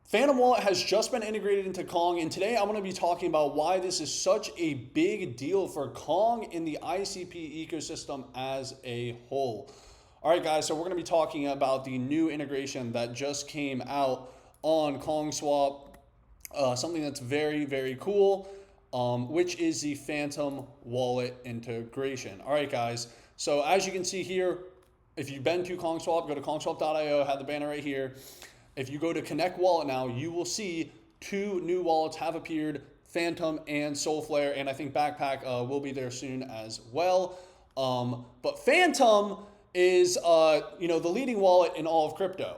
Phantom Wallet has just been integrated into Kong, and today I'm going to be talking about why this is such a big deal for Kong in the ICP ecosystem as a whole. All right, guys, so we're going to be talking about the new integration that just came out on Kong Swap, something that's very, very cool, which is the Phantom Wallet integration. All right, guys, so as you can see here, if you've been to Kong Swap, go to kongswap.io, have the banner right here. If you go to Connect Wallet now, you will see two new wallets have appeared, Phantom and Soulflare, and I think Backpack will be there soon as well. But Phantom is the leading wallet in all of crypto.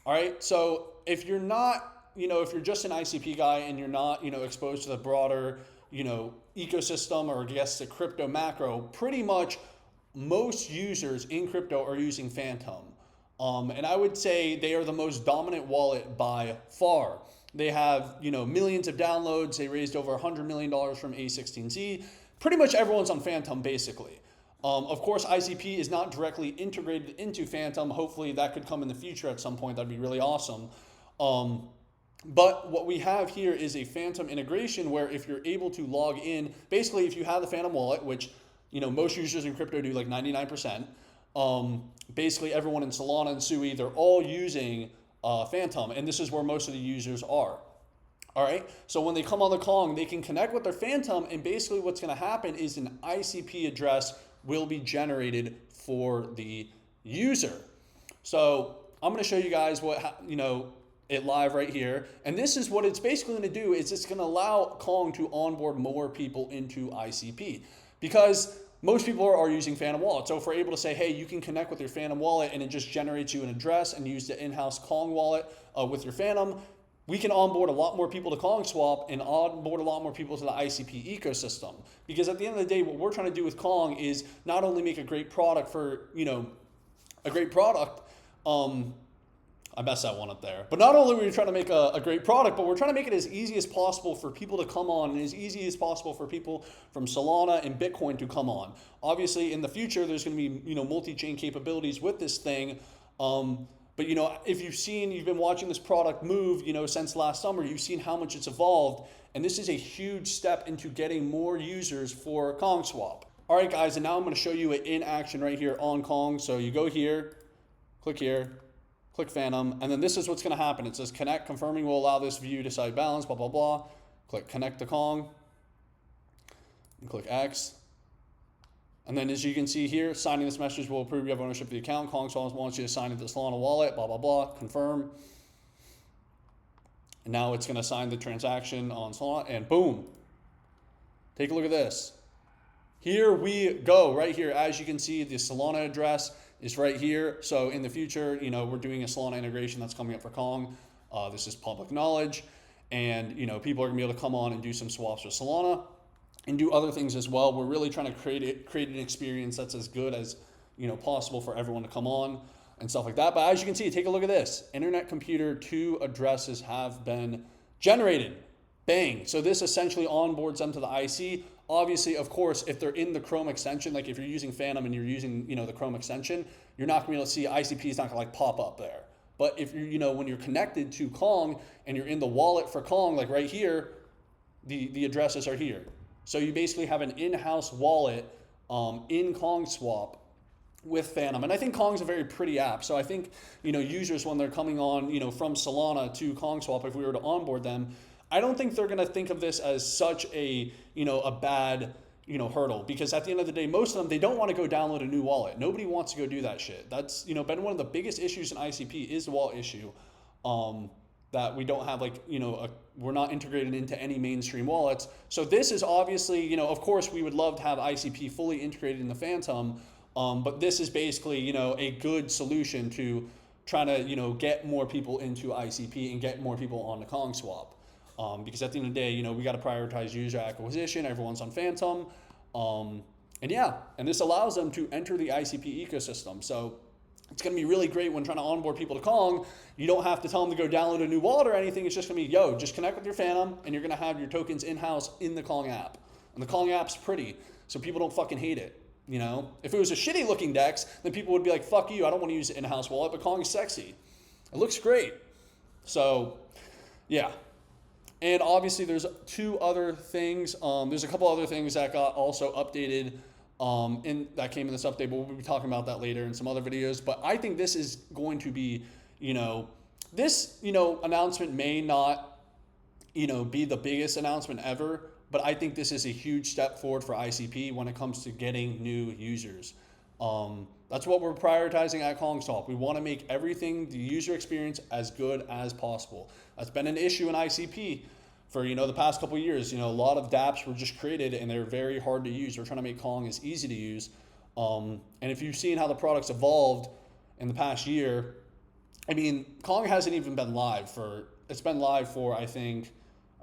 All right, so if you're not, if you're just an ICP guy and you're not, exposed to the broader, ecosystem, or I guess the crypto macro, pretty much most users in crypto are using Phantom. And I would say they are the most dominant wallet by far. They have, millions of downloads. They raised over $100 million from A16Z. Pretty much everyone's on Phantom, basically. Of course, ICP is not directly integrated into Phantom. Hopefully that could come in the future at some point. That'd be really awesome. But what we have here is a Phantom integration where if you're able to log in, basically if you have the Phantom wallet, which, most users in crypto do like 99%, basically everyone in Solana and Sui, they're all using Phantom, and this is where most of the users are. All right, so when they come on the Kong, they can connect with their Phantom, and basically what's going to happen is an ICP address will be generated for the user. So I'm going to show you guys what, it live right here, and this is what it's basically going to do. Is it's going to allow Kong to onboard more people into ICP, because most people are using Phantom Wallet. So if we're able to say, hey, you can connect with your Phantom Wallet and it just generates you an address and use the in-house Kong wallet with your Phantom, we can onboard a lot more people to Kong Swap and onboard a lot more people to the ICP ecosystem. Because at the end of the day, what we're trying to do with Kong is not only make a great product for, a great product, I messed that one up there. But not only are we trying to make a great product, but we're trying to make it as easy as possible for people to come on and as easy as possible for people from Solana and Bitcoin to come on. Obviously, in the future, there's going to be, multi-chain capabilities with this thing. But, if you've been watching this product move, since last summer, you've seen how much it's evolved. And this is a huge step into getting more users for Kong Swap. All right, guys, and now I'm going to show you it in action right here on Kong. So you go here, click here, click Phantom, and then this is what's going to happen. It says connect, confirming will allow this view to site balance, blah, blah, blah. Click connect to Kong, and click X. And then as you can see here, signing this message will approve you have ownership of the account. Kong Swap wants you to sign into the Solana wallet, blah, blah, blah, confirm. And now it's going to sign the transaction on Solana, and boom. Take a look at this. Here we go, right here. As you can see, the Solana address is right here. So in the future, we're doing a Solana integration that's coming up for Kong. This is public knowledge. And, people are gonna be able to come on and do some swaps with Solana and do other things as well. We're really trying to create an experience that's as good as, possible for everyone to come on and stuff like that. But as you can see, take a look at this. Internet Computer 2 addresses have been generated. Bang. So this essentially onboards them to the IC. Obviously, of course, if they're in the Chrome extension, like if you're using Phantom and you're using, the Chrome extension, you're not gonna be able to see ICP is not gonna pop up there. But if you're, when you're connected to Kong and you're in the wallet for Kong, like right here, the addresses are here. So you basically have an in-house wallet in Kong Swap with Phantom. And I think Kong's a very pretty app. So I think, users when they're coming on, from Solana to Kong Swap, if we were to onboard them, I don't think they're going to think of this as such a, a bad, hurdle, because at the end of the day, most of them, they don't want to go download a new wallet. Nobody wants to go do that shit. That's, been one of the biggest issues in ICP is the wallet issue, that we don't have we're not integrated into any mainstream wallets. So this is obviously, of course we would love to have ICP fully integrated in the Phantom, but this is basically, a good solution to trying to, get more people into ICP and get more people on the Kong Swap. Because at the end of the day, we got to prioritize user acquisition. Everyone's on Phantom. And this allows them to enter the ICP ecosystem. So it's going to be really great when trying to onboard people to Kong. You don't have to tell them to go download a new wallet or anything. It's just going to be, just connect with your Phantom, and you're going to have your tokens in-house in the Kong app. And the Kong app's pretty, so people don't fucking hate it. If it was a shitty looking DEX, then people would be like, fuck you, I don't want to use an in-house wallet, but Kong's sexy. It looks great. So Yeah. And obviously there's two other things. There's a couple other things that got also updated that came in this update, but we'll be talking about that later in some other videos. But I think this is going to be, this, announcement may not, be the biggest announcement ever, but I think this is a huge step forward for ICP when it comes to getting new users. That's what we're prioritizing at CongSwap. We want to make everything, the user experience, as good as possible. That's been an issue in ICP for the past couple of years. A lot of dApps were just created and they're very hard to use. We're trying to make Kong as easy to use. And if you've seen how the product's evolved in the past year, I mean, Kong hasn't even been live it's been live for, I think,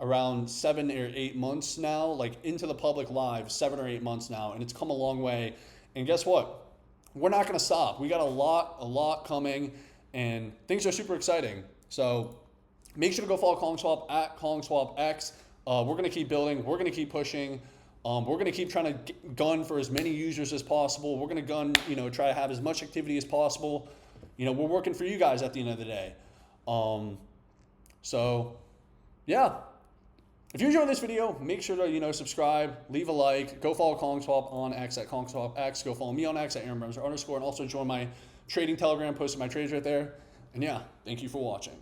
around 7 or 8 months now, like into the public live, 7 or 8 months now, and it's come a long way. And guess what? We're not going to stop. We got a lot coming, and things are super exciting. So make sure to go follow CongSwap at CongSwapX. We're going to keep building. We're going to keep pushing. We're going to keep trying to gun for as many users as possible. We're going to try to have as much activity as possible. We're working for you guys at the end of the day. So yeah. If you enjoyed this video, make sure to, subscribe, leave a like, go follow CongSwap on X at CongSwapX, go follow me on X at @AaronBremser_, and also join my trading Telegram, posting my trades right there. And yeah, thank you for watching.